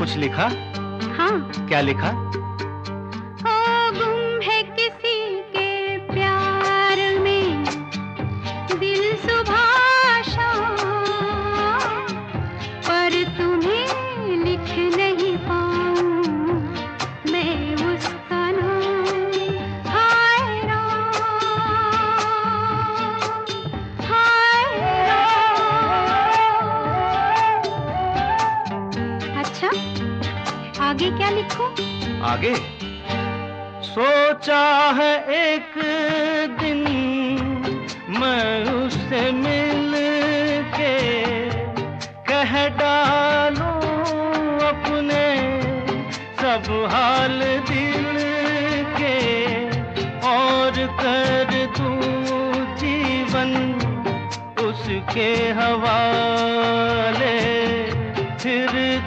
कुछ लिखा? हाँ। क्या लिखा? ओ गुम है किसी के प्यार में दिल सुबह शाम, पर तुम्हें लिख नहीं पाऊं मैं उसका नाम। हाय राम, हाय राम। अच्छा, आगे क्या लिखूं? आगे? सोचा है एक दिन मैं उससे मिल के कह डालूं अपने सब हाल दिल के, और कर दूं जीवन उसके हवाले।